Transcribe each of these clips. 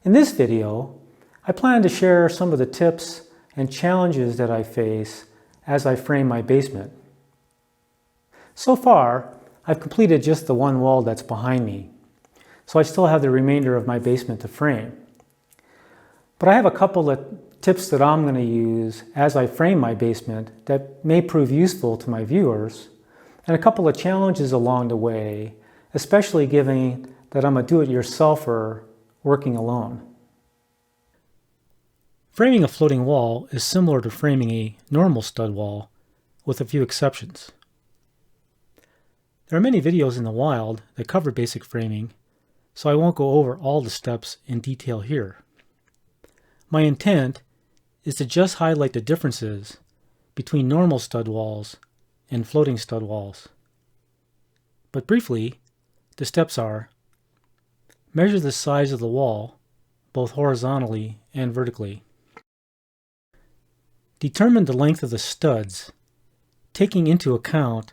In this video, I plan to share some of the tips and challenges that I face as I frame my basement. So far, I've completed just the one wall that's behind me, so I still have the remainder of my basement to frame. But I have a couple of tips that I'm going to use as I frame my basement that may prove useful to my viewers, and a couple of challenges along the way, especially given that I'm a do-it-yourselfer working alone. Framing a floating wall is similar to framing a normal stud wall, with a few exceptions. There are many videos in the wild that cover basic framing, so I won't go over all the steps in detail here. My intent is to just highlight the differences between normal stud walls and floating stud walls. But briefly, the steps are: measure the size of the wall, both horizontally and vertically. Determine the length of the studs, taking into account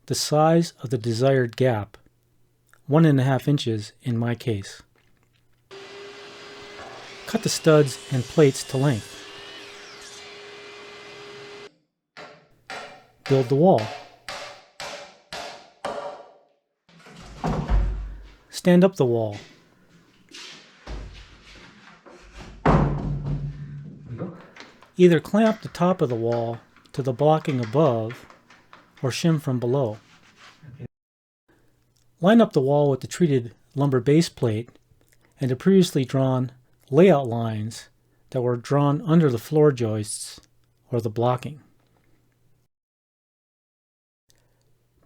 the size of the desired gap, 1.5 inches in my case. Cut the studs and plates to length. Build the wall. Stand up the wall. Either clamp the top of the wall to the blocking above or shim from below. Line up the wall with the treated lumber base plate and the previously drawn layout lines that were drawn under the floor joists or the blocking.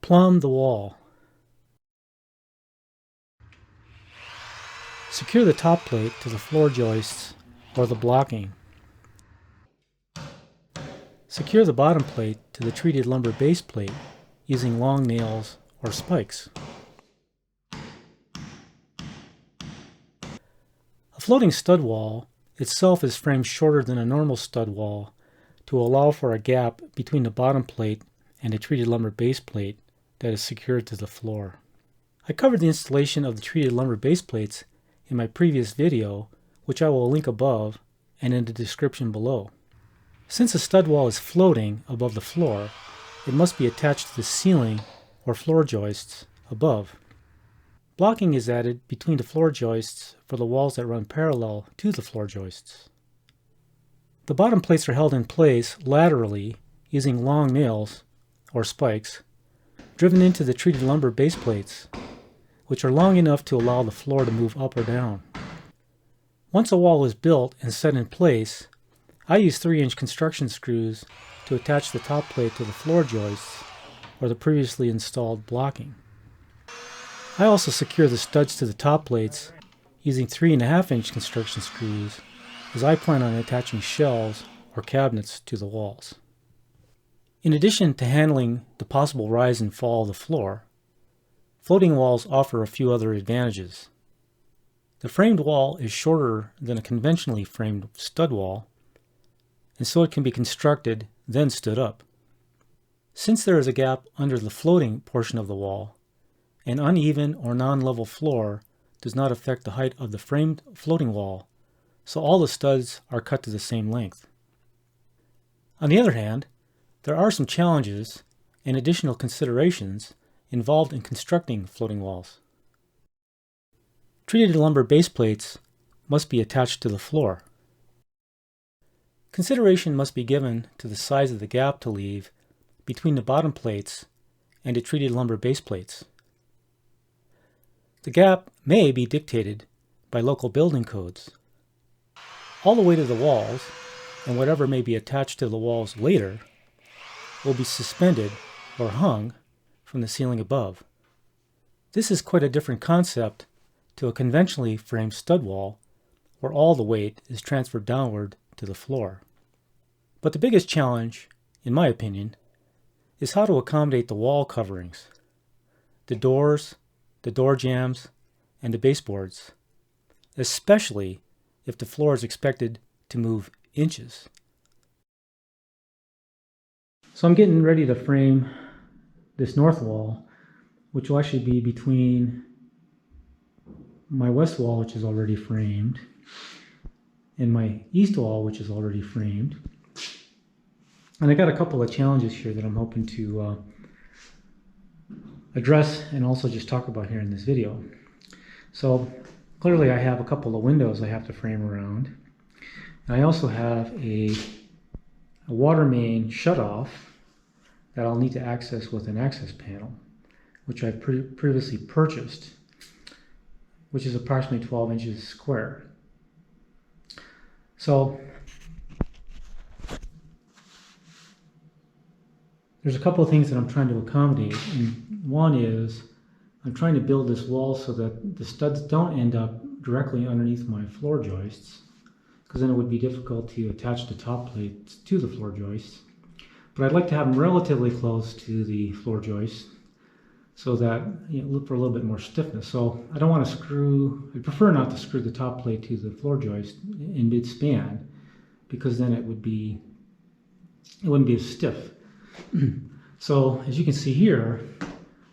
Plumb the wall. Secure the top plate to the floor joists or the blocking. Secure the bottom plate to the treated lumber base plate using long nails or spikes. A floating stud wall itself is framed shorter than a normal stud wall to allow for a gap between the bottom plate and the treated lumber base plate that is secured to the floor. I covered the installation of the treated lumber base plates in my previous video, which I will link above and in the description below. Since a stud wall is floating above the floor, it must be attached to the ceiling or floor joists above. Blocking is added between the floor joists for the walls that run parallel to the floor joists. The bottom plates are held in place laterally using long nails or spikes driven into the treated lumber base plates, which are long enough to allow the floor to move up or down. Once a wall is built and set in place, I use 3-inch construction screws to attach the top plate to the floor joists or the previously installed blocking. I also secure the studs to the top plates using 3.5-inch construction screws, as I plan on attaching shelves or cabinets to the walls. In addition to handling the possible rise and fall of the floor, floating walls offer a few other advantages. The framed wall is shorter than a conventionally framed stud wall, and so it can be constructed, then stood up. Since there is a gap under the floating portion of the wall, an uneven or non-level floor does not affect the height of the framed floating wall, so all the studs are cut to the same length. On the other hand, there are some challenges and additional considerations involved in constructing floating walls. Treated lumber base plates must be attached to the floor. Consideration must be given to the size of the gap to leave between the bottom plates and the treated lumber base plates. The gap may be dictated by local building codes. All the weight of the walls, and whatever may be attached to the walls later, will be suspended or hung from the ceiling above. This is quite a different concept to a conventionally framed stud wall, where all the weight is transferred downward to the floor. But the biggest challenge, in my opinion, is how to accommodate the wall coverings, the doors, the door jambs, and the baseboards, especially if the floor is expected to move inches. So I'm getting ready to frame this north wall, which will actually be between my west wall, which is already framed, and my east wall, which is already framed. And I got a couple of challenges here that I'm hoping to address and also just talk about here in this video. So clearly I have a couple of windows I have to frame around. And I also have a water main shutoff that I'll need to access with an access panel, which I've previously purchased, which is approximately 12 inches square. So there's a couple of things that I'm trying to accommodate. And one is I'm trying to build this wall so that the studs don't end up directly underneath my floor joists, because then it would be difficult to attach the top plates to the floor joists. But I'd like to have them relatively close to the floor joists so that, look for a little bit more stiffness. So I don't want to I prefer not to screw the top plate to the floor joist in mid-span, because then it wouldn't be as stiff. So as you can see here,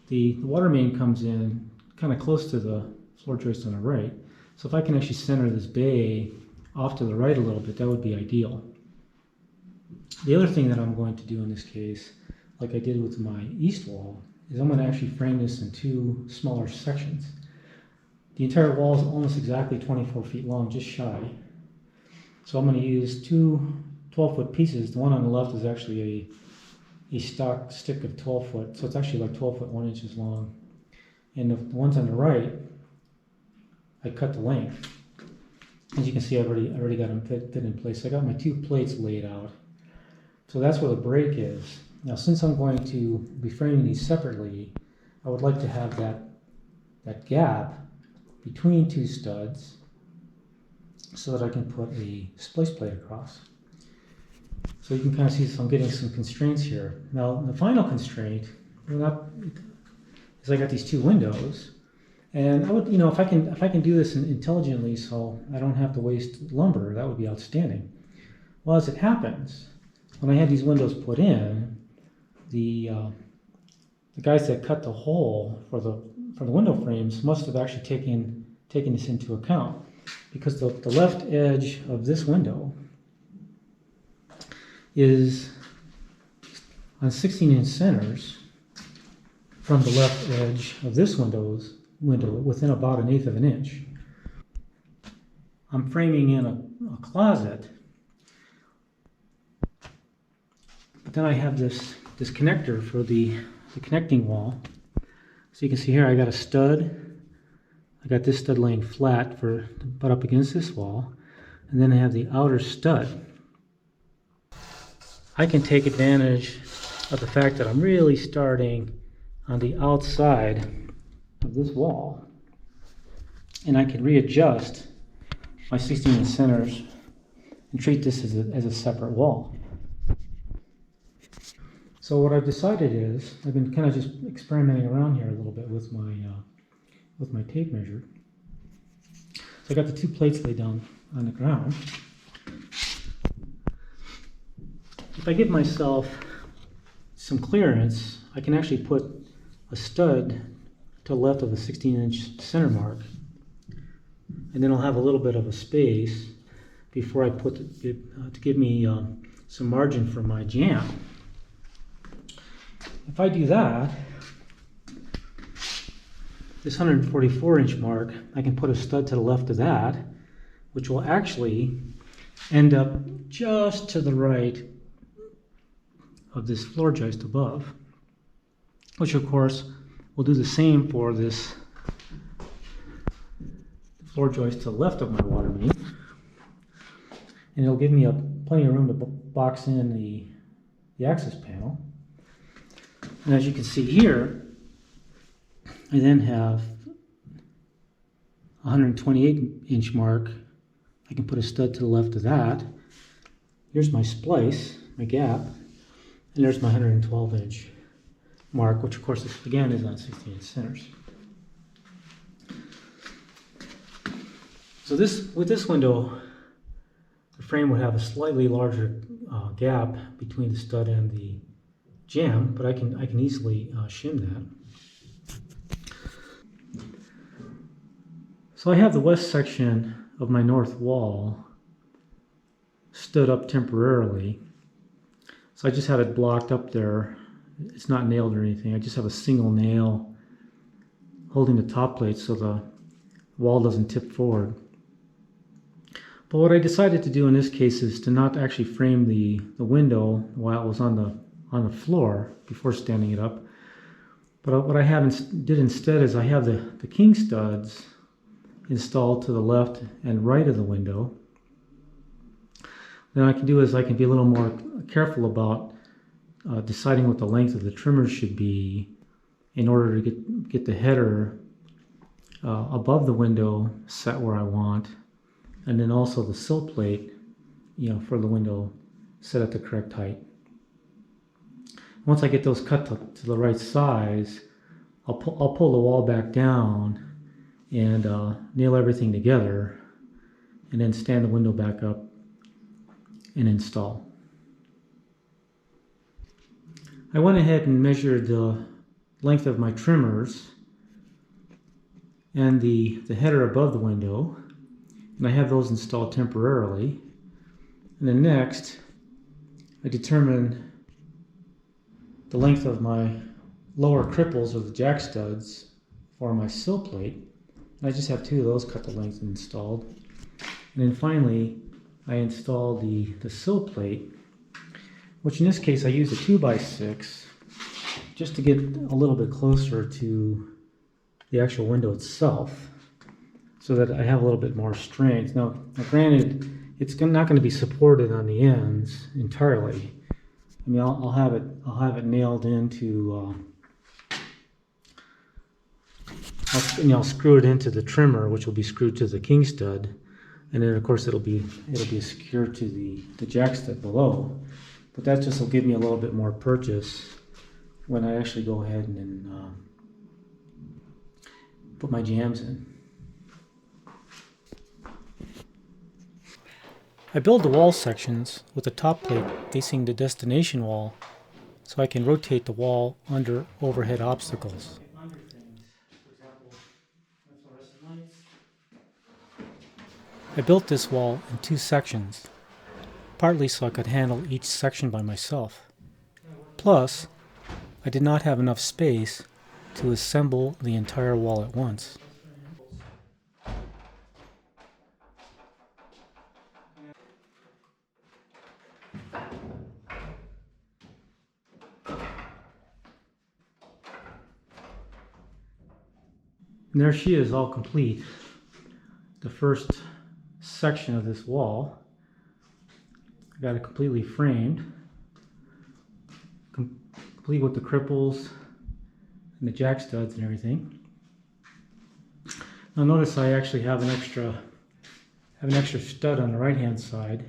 the water main comes in kind of close to the floor joist on the right. So if I can actually center this bay off to the right a little bit, that would be ideal. The other thing that I'm going to do in this case, like I did with my east wall, is I'm going to actually frame this in two smaller sections. The entire wall is almost exactly 24 feet long, just shy. So I'm going to use two 12-foot pieces. The one on the left is actually a stock stick of 12 foot, so it's actually like 12 foot 1 inches long. And the ones on the right, I cut the length. As you can see, I already got them fit in place. I got my two plates laid out. So that's where the break is. Now, since I'm going to be framing these separately, I would like to have that gap between two studs so that I can put a splice plate across. So you can kind of see, so I'm getting some constraints here. Now, the final constraint is I got these two windows, and I would, if I can do this intelligently, so I don't have to waste lumber, that would be outstanding. Well, as it happens, when I had these windows put in, the guys that cut the hole for the window frames must have actually taken this into account, because the left edge of this window is on 16-inch centers from the left edge of this window within about 1/8 of an inch. I'm framing in a closet, but then I have this connector for the connecting wall. So you can see here I got a stud. I got this stud laying flat to butt up against this wall, and then I have the outer stud. I can take advantage of the fact that I'm really starting on the outside of this wall, and I can readjust my 16-inch centers and treat this as a separate wall. So what I've decided is, I've been kind of just experimenting around here a little bit with my tape measure. So I got the two plates laid down on the ground. If I give myself some clearance, I can actually put a stud to the left of the 16-inch center mark, and then I'll have a little bit of a space before I put to give me some margin for my jamb. If I do that, this 144-inch mark, I can put a stud to the left of that, which will actually end up just to the right of this floor joist above, which of course will do the same for this floor joist to the left of my water main, and it'll give me plenty of room to box in the access panel. And as you can see here, I then have a 128-inch mark. I can put a stud to the left of that. Here's my splice, my gap, and there's my 112-inch mark, which of course again is on 16-inch centers. So with this window, the frame would have a slightly larger gap between the stud and the jamb, but I can easily shim that. So I have the west section of my north wall stood up temporarily. So I just have it blocked up there. It's not nailed or anything. I just have a single nail holding the top plate so the wall doesn't tip forward. But what I decided to do in this case is to not actually frame the window while it was on the floor before standing it up. But what I did instead is I have the king studs installed to the left and right of the window. Then I can do is I can be a little more careful about deciding what the length of the trimmers should be in order to get the header above the window set where I want, and then also the sill plate, for the window set at the correct height. Once I get those cut to the right size, I'll pull the wall back down and nail everything together, and then stand the window back up and install. I went ahead and measured the length of my trimmers and the header above the window, and I have those installed temporarily. And then next, I determine the length of my lower cripples or the jack studs for my sill plate. And I just have two of those cut to length and installed. And then finally, I install the sill plate, which in this case I use a 2x6 just to get a little bit closer to the actual window itself, so that I have a little bit more strength. Now granted, it's not going to be supported on the ends entirely. I mean, I'll have it nailed into. I'll screw it into the trimmer, which will be screwed to the king stud, and then of course it'll be secured to the jack stud below. But that just will give me a little bit more purchase when I actually go ahead and put my jambs in. I build the wall sections with the top plate facing the destination wall so I can rotate the wall under overhead obstacles. I built this wall in two sections, partly so I could handle each section by myself. Plus, I did not have enough space to assemble the entire wall at once. And there she is, all complete. The first section of this wall. I got it completely framed, complete with the cripples and the jack studs and everything. Now notice I actually have an extra stud on the right hand side.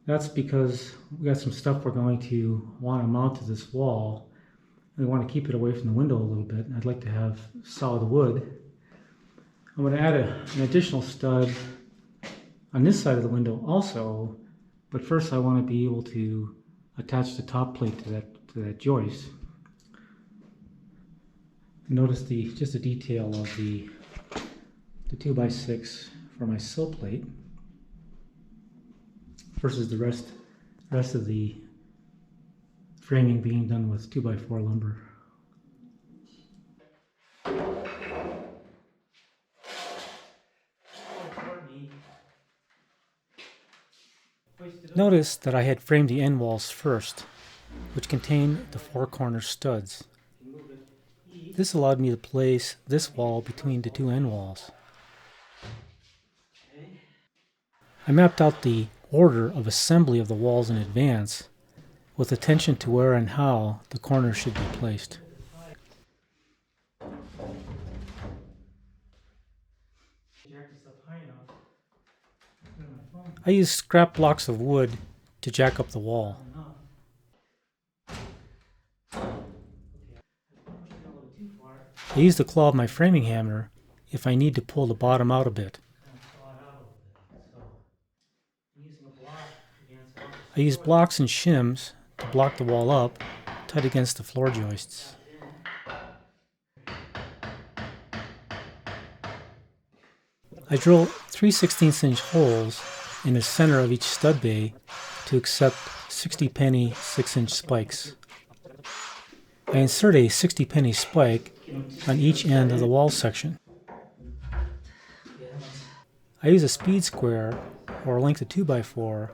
That's because we got some stuff we're going to want to mount to this wall. We want to keep it away from the window a little bit. I'd like to have solid wood. I'm going to add an additional stud on this side of the window also, but first I want to be able to attach the top plate to that joist. Notice just the detail of the 2x6 for my sill plate versus the rest of the framing being done with 2x4 lumber. Notice that I had framed the end walls first, which contain the four corner studs. This allowed me to place this wall between the two end walls. I mapped out the order of assembly of the walls in advance, with attention to where and how the corners should be placed. I used scrap blocks of wood to jack up the wall. I use the claw of my framing hammer if I need to pull the bottom out a bit. I use blocks and shims to block the wall up, tight against the floor joists. I drill 3/16" holes in the center of each stud bay to accept 60-penny 6-inch spikes. I insert a 60-penny spike on each end of the wall section. I use a speed square or a length of 2x4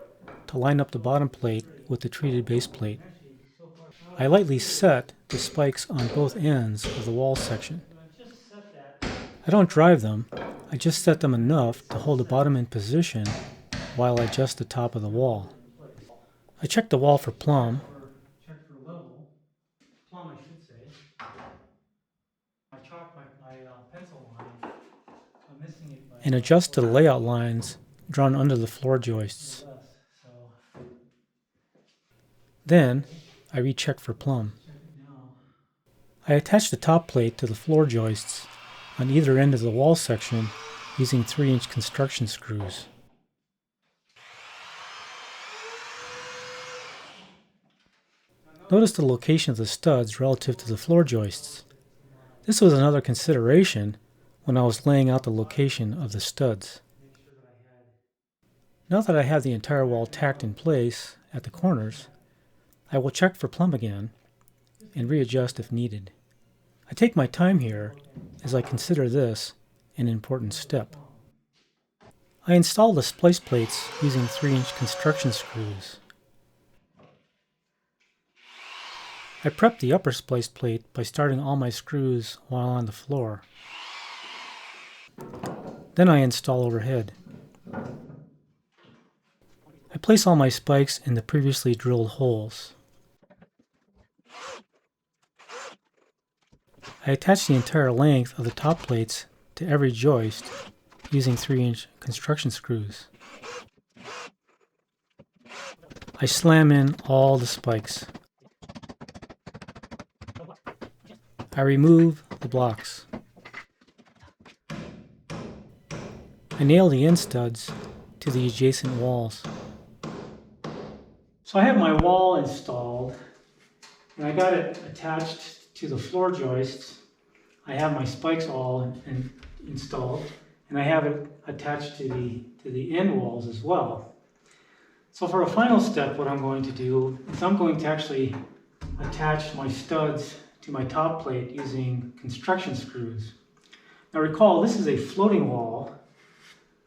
to line up the bottom plate with the treated base plate. I lightly set the spikes on both ends of the wall section. I don't drive them, I just set them enough to hold the bottom in position while I adjust the top of the wall. I check the wall for plumb. Check for level. Plumb, I should say. I chalk my pencil line. I'm missing it by and adjust to the layout lines drawn under the floor joists. Then, I recheck for plumb. I attach the top plate to the floor joists on either end of the wall section using 3-inch construction screws. Notice the location of the studs relative to the floor joists. This was another consideration when I was laying out the location of the studs. Now that I have the entire wall tacked in place at the corners, I will check for plumb again and readjust if needed. I take my time here as I consider this an important step. I install the splice plates using 3-inch construction screws. I prep the upper splice plate by starting all my screws while on the floor. Then I install overhead. I place all my spikes in the previously drilled holes. I attach the entire length of the top plates to every joist using 3-inch construction screws. I slam in all the spikes. I remove the blocks. I nail the end studs to the adjacent walls. So I have my wall installed, and I got it attached to the floor joists. I have my spikes all installed, and I have it attached to the end walls as well. So for a final step, what I'm going to do is I'm going to actually attach my studs to my top plate using construction screws. Now recall, this is a floating wall,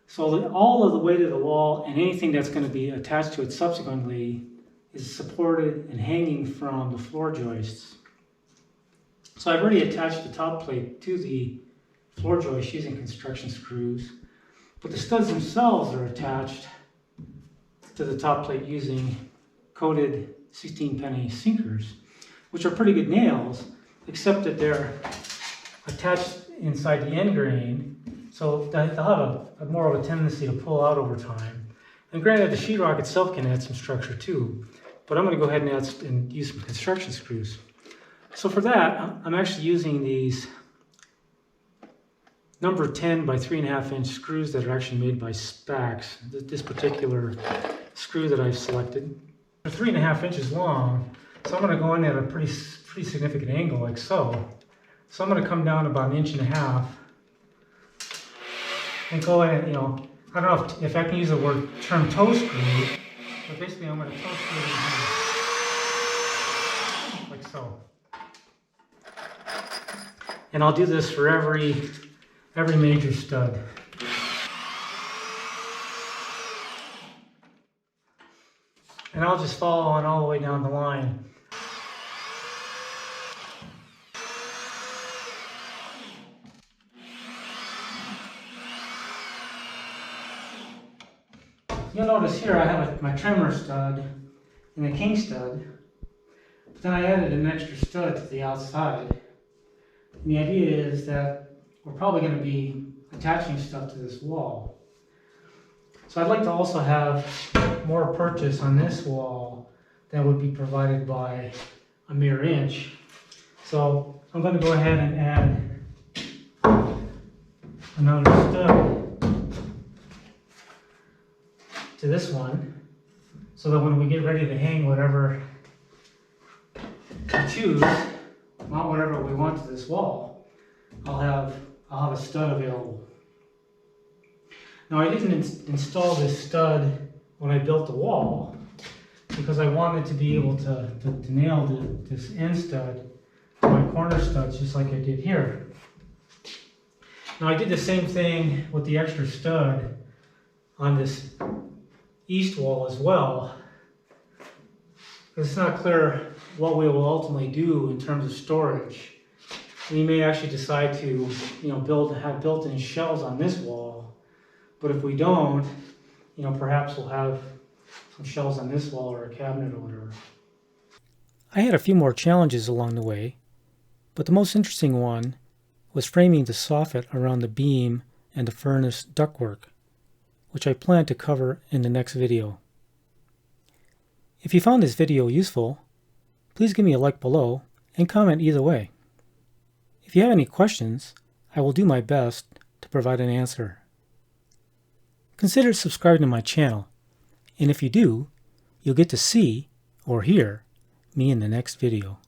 so that all of the weight of the wall and anything that's going to be attached to it subsequently is supported and hanging from the floor joists. So I've already attached the top plate to the floor joist using construction screws, but the studs themselves are attached to the top plate using coated 16-penny sinkers, which are pretty good nails, except that they're attached inside the end grain, so they'll have a more of a tendency to pull out over time. And granted, the sheetrock itself can add some structure too, but I'm going to go ahead and use some construction screws. So for that, I'm actually using these number 10 by 3.5-inch screws that are actually made by Spax. This particular screw that I've selected, they're 3.5 inches long, so I'm going to go in at a pretty significant angle, like so. So I'm going to come down about 1.5 inches and go ahead, I don't know if I can use the term toe screw, but basically I'm going to toe screw it in here, like so. And I'll do this for every major stud. And I'll just follow on all the way down the line. You'll notice here I have my trimmer stud and a king stud, but then I added an extra stud to the outside. And the idea is that we're probably going to be attaching stuff to this wall. So I'd like to also have more purchase on this wall that would be provided by a mere inch. So I'm going to go ahead and add another stud to this one, so that when we get ready to hang whatever we choose, mount whatever we want to this wall, I'll have a stud available. Now I didn't install this stud when I built the wall because I wanted to be able to nail this end stud to my corner studs just like I did here. Now I did the same thing with the extra stud on this east wall as well. It's not clear what we will ultimately do in terms of storage. We may actually decide to, have built-in shelves on this wall, but if we don't, perhaps we'll have some shelves on this wall or a cabinet or whatever. I had a few more challenges along the way, but the most interesting one was framing the soffit around the beam and the furnace ductwork, which I plan to cover in the next video. If you found this video useful, please give me a like below and comment either way. If you have any questions, I will do my best to provide an answer. Consider subscribing to my channel, and if you do, you'll get to see or hear me in the next video.